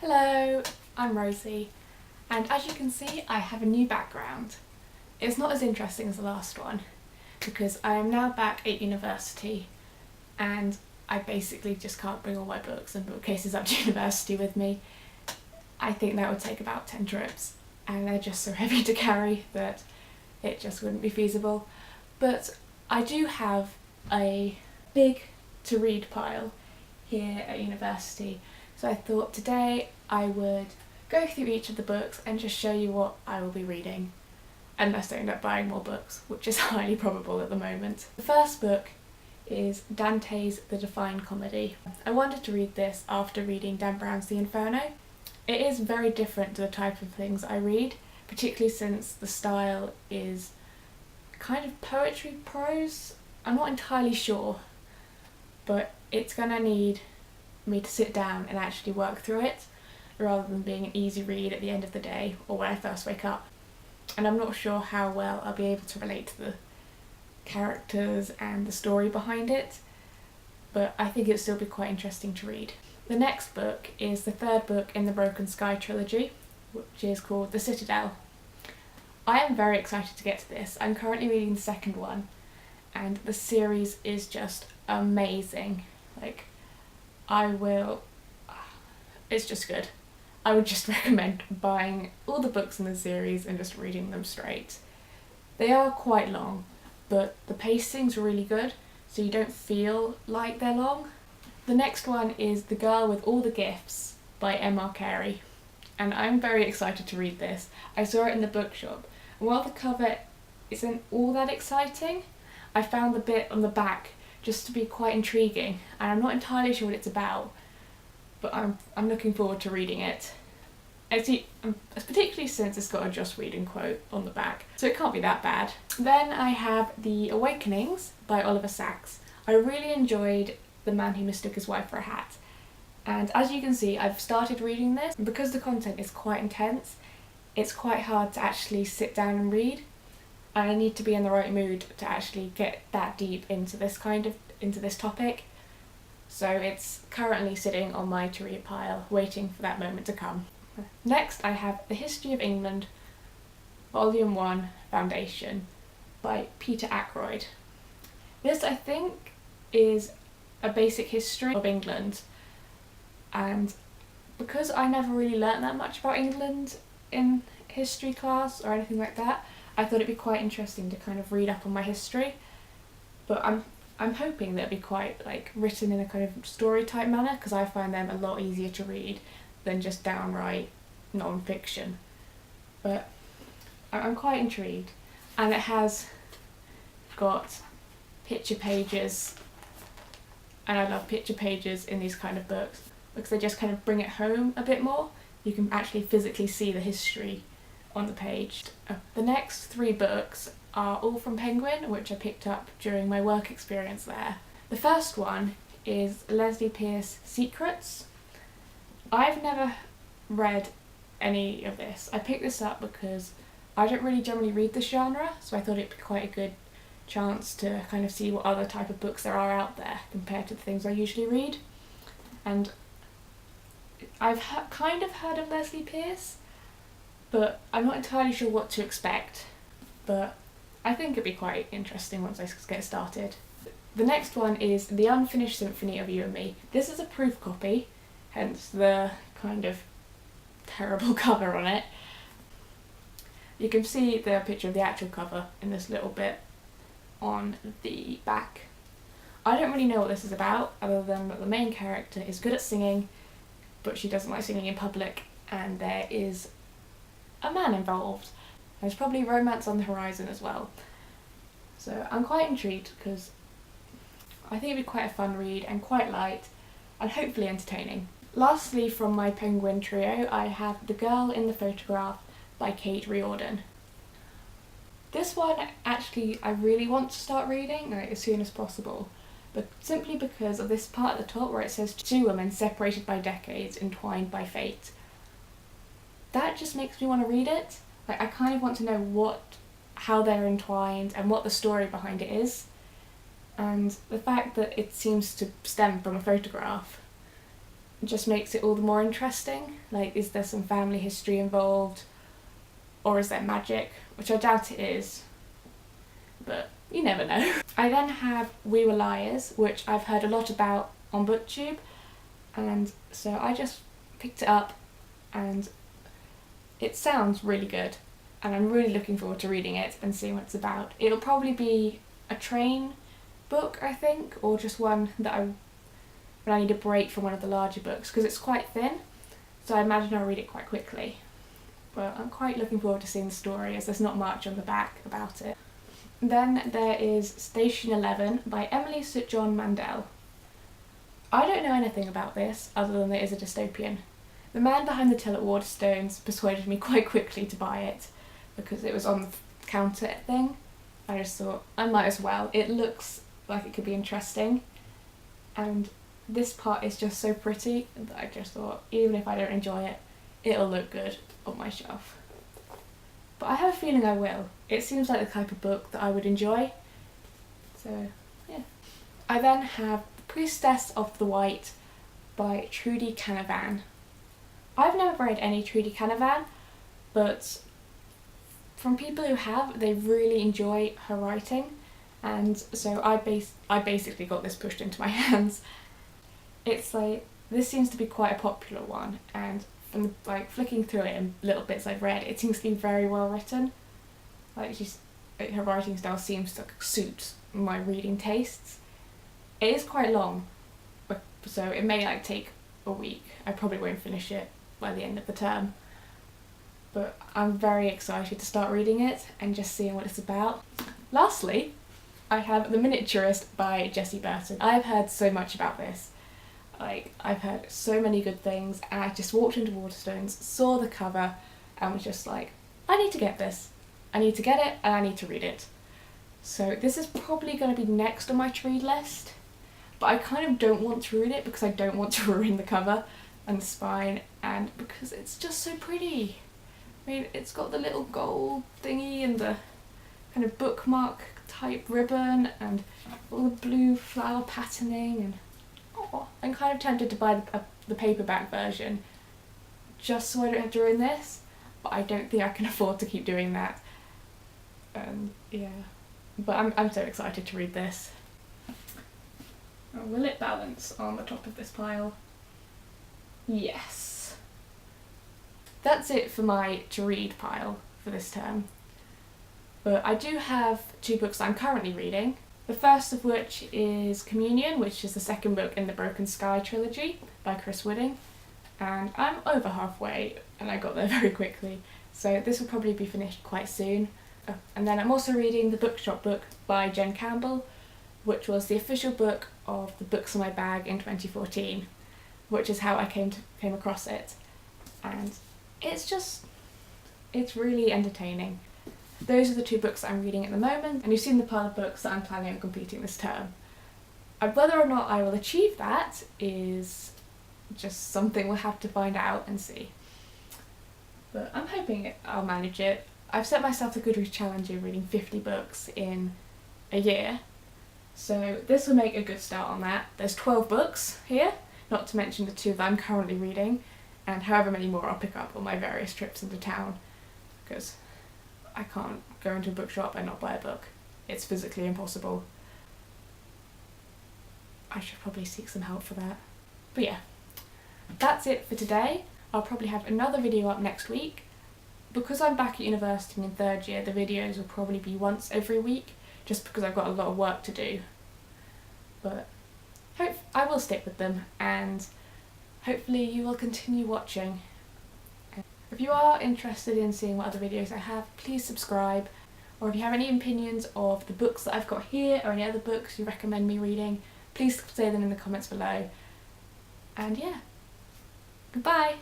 Hello, I'm Rosie, and as you can see I have a new background. It's not as interesting as the last one because I am now back at university and I basically just can't bring all my books and bookcases up to university with me. I think that would take about 10 trips and they're just so heavy to carry that it just wouldn't be feasible. But I do have a big to read pile here at university, so I thought today I would go through each of the books and just show you what I will be reading, unless I end up buying more books, which is highly probable at the moment. The first book is Dante's The Divine Comedy. I wanted to read this after reading Dan Brown's The Inferno. It is very different to the type of things I read, particularly since the style is kind of poetry prose. I'm not entirely sure, but it's gonna need me to sit down and actually work through it rather than being an easy read at the end of the day or when I first wake up. And I'm not sure how well I'll be able to relate to the characters and the story behind it, but I think it'll still be quite interesting to read. The next book is the third book in the Broken Sky trilogy, which is called The Citadel. I am very excited to get to this. I'm currently reading the second one and the series is just amazing. It's just good. I would just recommend buying all the books in the series and just reading them straight. They are quite long, but the pacing's really good, so you don't feel like they're long. The next one is The Girl with All the Gifts by M.R. Carey, and I'm very excited to read this. I saw it in the bookshop, and while the cover isn't all that exciting, I found the bit on the back just to be quite intriguing, and I'm not entirely sure what it's about, but I'm looking forward to reading it. Particularly since it's got a Joss Whedon quote on the back, so it can't be that bad. Then I have The Awakenings by Oliver Sacks. I really enjoyed The Man Who Mistook His Wife for a Hat, and as you can see I've started reading this, and because the content is quite intense, it's quite hard to actually sit down and read, and I need to be in the right mood to actually get that deep into this topic. So it's currently sitting on my to read pile, waiting for that moment to come. Next I have The History of England, Volume 1, Foundation by Peter Ackroyd. This, I think, is a basic history of England, and because I never really learnt that much about England in history class or anything like that, I thought it'd be quite interesting to kind of read up on my history, but I'm hoping that it'll be quite written in a kind of story type manner, because I find them a lot easier to read than just downright non-fiction. But I'm quite intrigued, and it has got picture pages, and I love picture pages in these kind of books because they just kind of bring it home a bit more. You can actually physically see the history on the page. The next three books are all from Penguin, which I picked up during my work experience there. The first one is Leslie Pierce Secrets. I've never read any of this. I picked this up because I don't really generally read this genre, so I thought it'd be quite a good chance to kind of see what other type of books there are out there compared to the things I usually read. And I've kind of heard of Leslie Pierce, but I'm not entirely sure what to expect. But I think it'd be quite interesting once I get started. The next one is The Unfinished Symphony of You and Me. This is a proof copy, hence the kind of terrible cover on it. You can see the picture of the actual cover in this little bit on the back. I don't really know what this is about, other than that the main character is good at singing, but she doesn't like singing in public, and there is a man involved. There's probably romance on the horizon as well. So I'm quite intrigued because I think it'd be quite a fun read and quite light and hopefully entertaining. Lastly, from my Penguin trio, I have The Girl in the Photograph by Kate Riordan. This one actually I really want to start reading as soon as possible, but simply because of this part at the top where it says two women separated by decades, entwined by fate. That just makes me want to read it. I kind of want to know how they're entwined and what the story behind it is, and the fact that it seems to stem from a photograph just makes it all the more interesting. Like, is there some family history involved? Or is there magic? Which I doubt it is, but you never know. I then have We Were Liars, which I've heard a lot about on BookTube, and so I just picked it up and it sounds really good, and I'm really looking forward to reading it and seeing what it's about. It'll probably be a train book, I think, or just one that when I need a break from one of the larger books, because it's quite thin, so I imagine I'll read it quite quickly. But I'm quite looking forward to seeing the story, as there's not much on the back about it. Then there is Station 11 by Emily St John Mandel. I don't know anything about this other than it is a dystopian. The man behind the till at Waterstones persuaded me quite quickly to buy it because it was on the counter thing. I just thought I might as well. It looks like it could be interesting, and this part is just so pretty that I just thought even if I don't enjoy it, it'll look good on my shelf. But I have a feeling I will. It seems like the type of book that I would enjoy. So, yeah. I then have The Priestess of the White by Trudy Canavan. I've never read any Trudy Canavan, but from people who have, they really enjoy her writing, and so I basically got this pushed into my hands. It's like, this seems to be quite a popular one, and from like flicking through it and little bits I've read, it seems to be very well written. Like, her writing style seems to suit my reading tastes. It is quite long, so it may like take a week. I probably won't finish it by the end of the term, but I'm very excited to start reading it and just seeing what it's about. Lastly, I have The Miniaturist by Jessie Burton. I've heard so much about this. Like, I've heard so many good things, and I just walked into Waterstones, saw the cover, and was just like, I need to get this. I need to get it, and I need to read it. So this is probably going to be next on my to-read list, but I kind of don't want to read it because I don't want to ruin the cover and the spine, and because it's just so pretty. I mean, it's got the little gold thingy and the kind of bookmark type ribbon and all the blue flower patterning, and I'm kind of tempted to buy the paperback version just so I don't have to ruin this, but I don't think I can afford to keep doing that. Yeah, but I'm so excited to read this. Will it balance on the top of this pile? Yes. That's it for my to-read pile for this term. But I do have 2 books I'm currently reading. The first of which is Communion, which is the second book in the Broken Sky trilogy by Chris Wooding. And I'm over halfway, and I got there very quickly, so this will probably be finished quite soon. And then I'm also reading The Bookshop Book by Jen Campbell, which was the official book of the Books in My Bag in 2014, which is how I came across it. And it's really entertaining. Those are the 2 books that I'm reading at the moment, and you've seen the pile of books that I'm planning on completing this term. Whether or not I will achieve that is just something we'll have to find out and see. But I'm hoping I'll manage it. I've set myself the Goodreads challenge of reading 50 books in a year, so this will make a good start on that. There's 12 books here, not to mention the 2 that I'm currently reading, and however many more I'll pick up on my various trips into town, because I can't go into a bookshop and not buy a book. It's physically impossible. I should probably seek some help for that. But yeah, that's it for today. I'll probably have another video up next week. Because I'm back at university in 3rd year, the videos will probably be once every week, just because I've got a lot of work to do. But I will stick with them, and hopefully you will continue watching. If you are interested in seeing what other videos I have, please subscribe, or if you have any opinions of the books that I've got here or any other books you recommend me reading, please say them in the comments below. And yeah, goodbye!